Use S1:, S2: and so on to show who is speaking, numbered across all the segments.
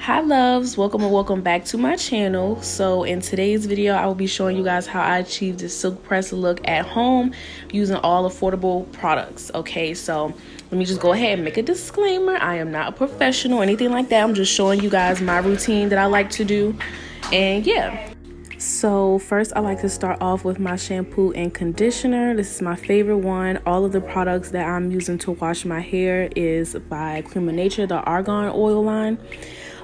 S1: Hi loves, welcome and welcome back to my channel. So in today's video I will be showing you guys how I achieved this silk press look at home using all affordable products. Okay, so let me just go ahead and make a disclaimer. I am not a professional or anything like that. I'm just showing you guys my routine that I like to do. And yeah, so first I like to start off with my shampoo and conditioner. This is my favorite one. All of the products that I'm using to wash my hair is by Crème, the Argan oil line.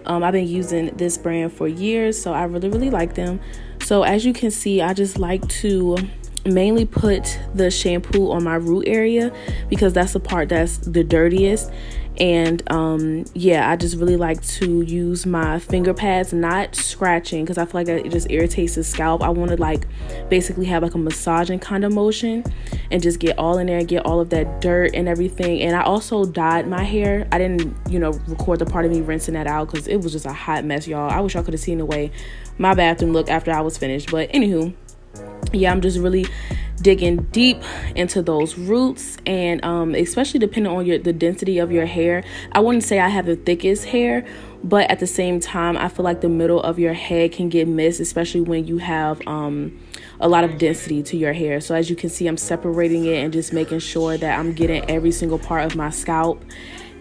S1: I've been using this brand for years, so I really like them. So as you can see, I just like to mainly put the shampoo on my root area because that's the part that's the dirtiest. And yeah, I just really like to use my finger pads, not scratching, because I feel like that it just irritates the scalp. I want to like basically have like a massaging kind of motion and just get all in there and get all of that dirt and everything. And I also dyed my hair. I didn't, record the part of me rinsing that out because it was just a hot mess, y'all. I wish y'all could have seen the way my bathroom looked after I was finished. But anywho, yeah, I'm just really digging deep into those roots, and especially depending on the density of your hair. I wouldn't say I have the thickest hair, but at the same time I feel like the middle of your head can get missed, especially when you have a lot of density to your hair. So as you can see, I'm separating it and just making sure that I'm getting every single part of my scalp,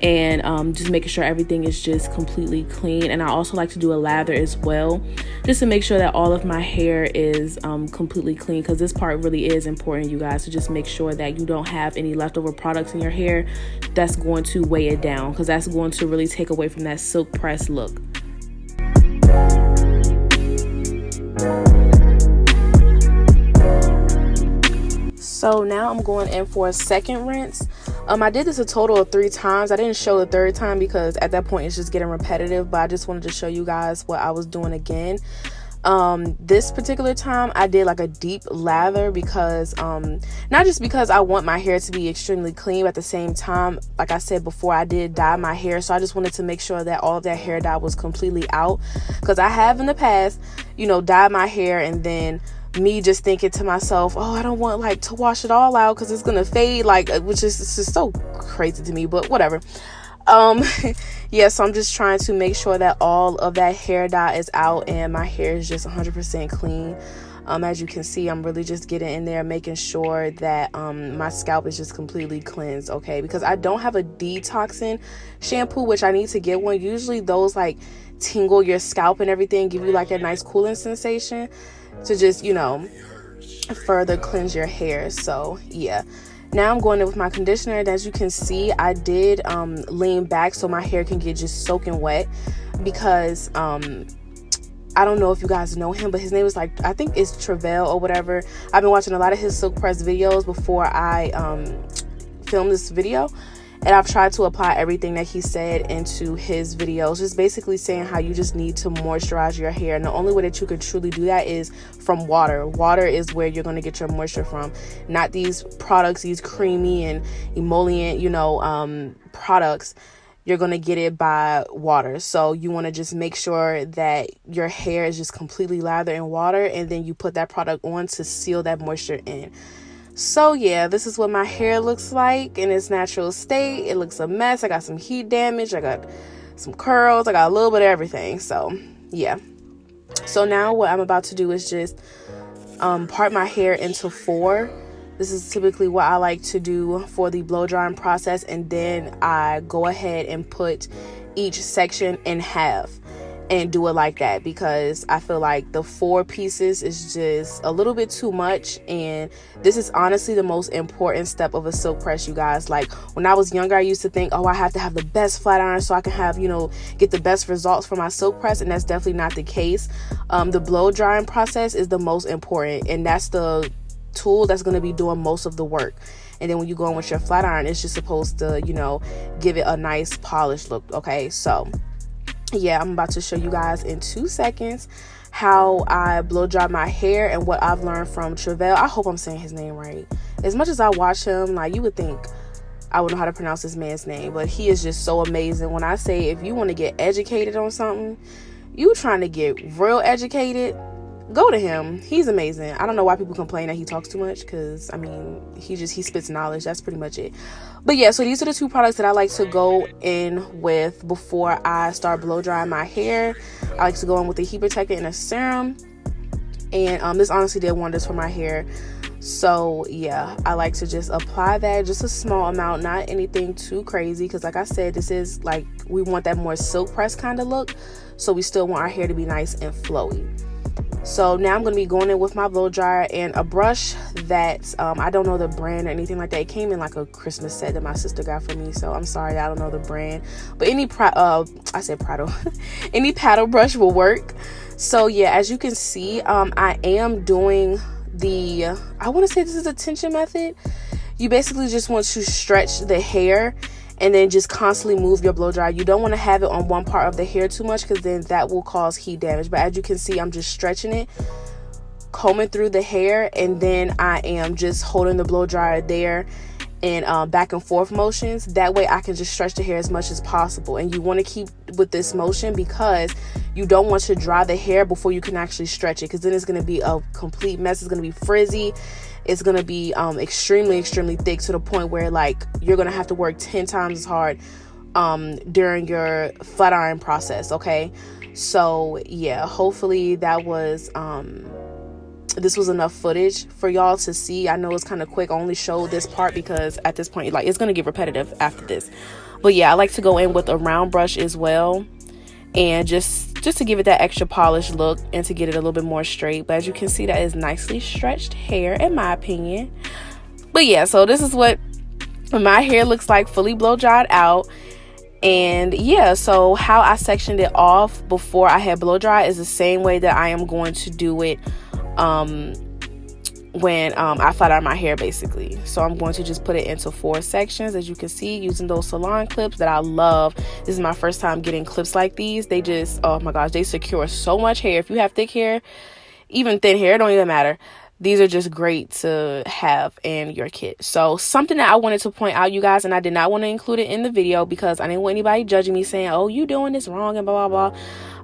S1: and just making sure everything is just completely clean. And I also like to do a lather as well, just to make sure that all of my hair is completely clean, because this part really is important, you guys. So just make sure that you don't have any leftover products in your hair that's going to weigh it down, because that's going to really take away from that silk press look. So now I'm going in for a second rinse. I did this a total of 3 times. I didn't show the third time because at that point it's just getting repetitive, but I just wanted to show you guys what I was doing again. This particular time I did like a deep lather because not just because I want my hair to be extremely clean, but at the same time, like I said before, I did dye my hair, so I just wanted to make sure that all of that hair dye was completely out, because I have in the past dyed my hair and then me just thinking to myself, oh, I don't want like to wash it all out because it's gonna fade, like, which is just so crazy to me, but whatever. Yeah, so I'm just trying to make sure that all of that hair dye is out and my hair is just 100% clean. As you can see, I'm really just getting in there, making sure that my scalp is just completely cleansed, okay? Because I don't have a detoxing shampoo, which I need to get one. Usually those like tingle your scalp and everything, give you like a nice cooling sensation to just, further cleanse your hair. So yeah, now I'm going in with my conditioner, and as you can see, I did lean back so my hair can get just soaking wet, because I don't know if you guys know him, but his name is like, I think it's Travell or whatever. I've been watching a lot of his silk press videos before I filmed this video, and I've tried to apply everything that he said into his videos, just basically saying how you just need to moisturize your hair. And the only way that you can truly do that is from water. Water is where you're going to get your moisture from, not these products, these creamy and emollient, products. You're going to get it by water. So you want to just make sure that your hair is just completely lathered in water, and then you put that product on to seal that moisture in. So yeah, this is what my hair looks like in its natural state. It looks a mess. I got some heat damage, I got some curls, I got a little bit of everything. So yeah, so now what I'm about to do is just part my hair into 4. This is typically what I like to do for the blow drying process, and then I go ahead and put each section in half and do it like that, because I feel like the 4 pieces is just a little bit too much. And this is honestly the most important step of a silk press, you guys. Like when I was younger, I used to think, oh, I have to have the best flat iron so I can have, get the best results for my silk press, and that's definitely not the case. The blow drying process is the most important, and that's the tool that's going to be doing most of the work. And then when you go in with your flat iron, it's just supposed to, give it a nice polished look. Okay, so yeah, I'm about to show you guys in 2 seconds how I blow dry my hair and what I've learned from Travell. I hope I'm saying his name right. As much as I watch him, like, you would think I would know how to pronounce this man's name, but he is just so amazing. When I say if you want to get educated on something, you trying to get real educated, go to him. He's amazing. I don't know why people complain that he talks too much, because I mean, he spits knowledge. That's pretty much it. But yeah, so these are the two products that I like to go in with before I start blow drying my hair. I like to go in with a heat protector and a serum, and this honestly did wonders for my hair. So yeah, I like to just apply that, just a small amount, not anything too crazy, because like I said, this is like, we want that more silk press kind of look, so we still want our hair to be nice and flowy. So now I'm going to be going in with my blow dryer and a brush that I don't know the brand or anything like that. It came in like a Christmas set that my sister got for me, so I'm sorry that I don't know the brand, but any any paddle brush will work. So yeah, as you can see, I am doing I want to say this is a tension method. You basically just want to stretch the hair and then just constantly move your blow dryer. You don't want to have it on one part of the hair too much, because then that will cause heat damage. But as you can see, I'm just stretching it, combing through the hair, and then I am just holding the blow dryer there in back and forth motions. That way I can just stretch the hair as much as possible. And you want to keep with this motion because you don't want to dry the hair before you can actually stretch it, because then it's going to be a complete mess. It's going to be frizzy. It's going to be extremely thick, to the point where like you're going to have to work 10 times as hard during your flat iron process. Okay, so yeah, hopefully that was this was enough footage for y'all to see. I know it's kind of quick. I only showed this part because at this point, like, it's going to get repetitive after this. But yeah, I like to go in with a round brush as well, and just to give it that extra polished look and to get it a little bit more straight. But as you can see, that is nicely stretched hair in my opinion. But yeah, so this is what my hair looks like fully blow dried out. And yeah, so how I sectioned it off before I had blow dry is the same way that I am going to do it when I flat iron my hair, basically. So I'm going to just put it into 4 sections, as you can see, using those Salon clips that I love. This is my first time getting clips like these. They just, oh my gosh, they secure so much hair. If you have thick hair, even thin hair, it don't even matter. These are just great to have in your kit. So something that I wanted to point out, you guys, and I did not want to include it in the video because I didn't want anybody judging me saying, oh, you doing this wrong and blah blah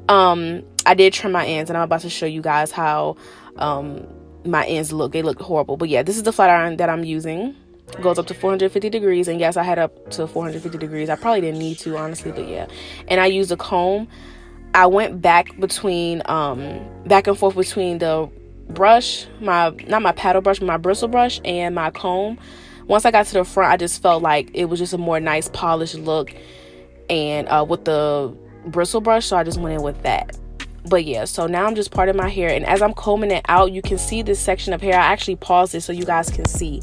S1: blah. I did trim my ends, and I'm about to show you guys how my ends look. They look horrible. But yeah, this is the flat iron that I'm using. It goes up to 450 degrees, and yes, I had up to 450 degrees. I probably didn't need to, honestly, but yeah. And I used a comb. I went back and forth between the brush, not my paddle brush, but my bristle brush and my comb. Once I got to the front, I just felt like it was just a more nice polished look, and with the bristle brush, so I just went in with that. But yeah, so now I'm just parting my hair, and as I'm combing it out, you can see this section of hair. I actually paused it so you guys can see,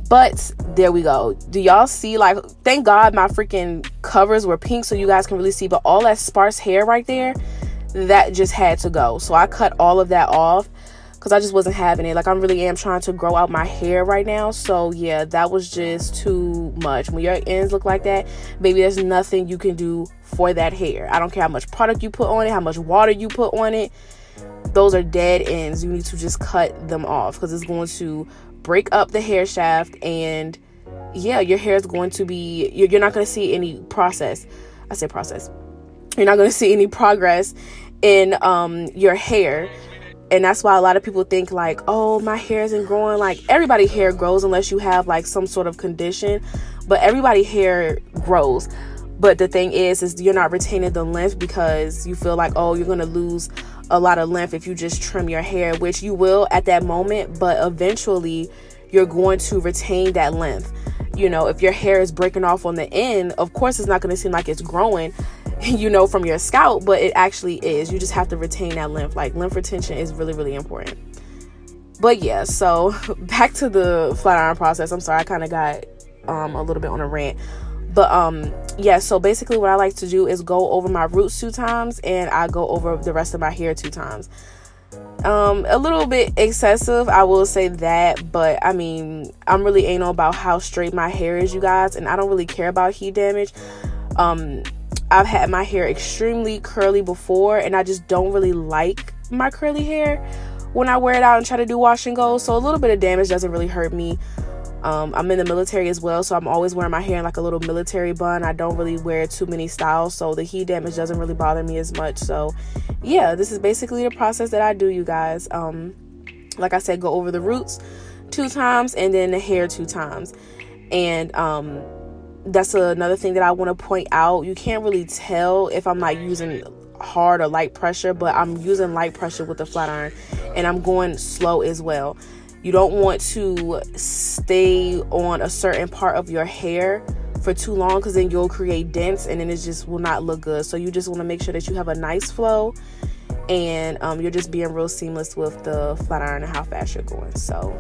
S1: but there we go. Do y'all see? Like, thank God my freaking covers were pink so you guys can really see, but all that sparse hair right there, that just had to go. So I cut all of that off because I just wasn't having it. Like, I really am trying to grow out my hair right now. So yeah, that was just too much. When your ends look like that, baby, there's nothing you can do for that hair. I don't care how much product you put on it, how much water you put on it. Those are dead ends. You need to just cut them off because it's going to break up the hair shaft, and yeah, your hair is going to be, you're not going to see any process. I say process. You're not going to see any progress in your hair. And that's why a lot of people think like, oh, my hair isn't growing. Like, everybody's hair grows unless you have like some sort of condition, but everybody's hair grows. But the thing is you're not retaining the length because you feel like, oh, you're going to lose a lot of length if you just trim your hair, which you will at that moment, but eventually you're going to retain that length. You know, if your hair is breaking off on the end, of course it's not going to seem like it's growing, you know, from your scalp, but it actually is. You just have to retain that length. Like, length retention is really important. But yeah, so back to the flat iron process. I'm sorry, I kind of got a little bit on a rant. But yeah, so basically what I like to do is go over my roots 2 times, and I go over the rest of my hair 2 times. A little bit excessive, I will say that, but I mean, I'm really anal about how straight my hair is, you guys, and I don't really care about heat damage. I've had my hair extremely curly before, and I just don't really like my curly hair when I wear it out and try to do wash and go, so a little bit of damage doesn't really hurt me. I'm in the military as well, so I'm always wearing my hair in like a little military bun. I don't really wear too many styles, so the heat damage doesn't really bother me as much. So yeah, this is basically the process that I do, you guys. Like I said, go over the roots 2 times and then the hair 2 times. And that's another thing that I want to point out. You can't really tell if I'm like using hard or light pressure, but I'm using light pressure with the flat iron, and I'm going slow as well. You don't want to stay on a certain part of your hair for too long, because then you'll create dents and then it just will not look good. So you just want to make sure that you have a nice flow, and you're just being real seamless with the flat iron and how fast you're going. So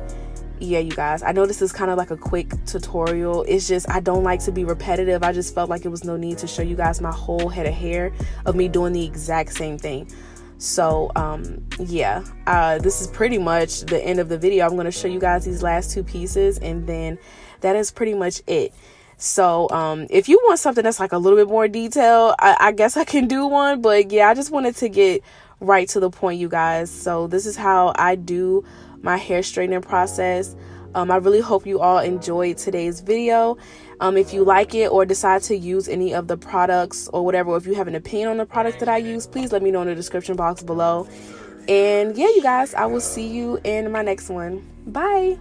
S1: yeah, you guys, I know this is kind of like a quick tutorial. It's just I don't like to be repetitive. I just felt like it was no need to show you guys my whole head of hair of me doing the exact same thing. So yeah, this is pretty much the end of the video. I'm going to show you guys these last 2 pieces, and then that is pretty much it. So if you want something that's like a little bit more detailed, I guess I can do one, but yeah, I just wanted to get right to the point, you guys. So this is how I do my hair straightening process. I really hope you all enjoyed today's video. If you like it or decide to use any of the products or whatever, or if you have an opinion on the product that I use, please let me know in the description box below. And yeah, you guys, I will see you in my next one. Bye.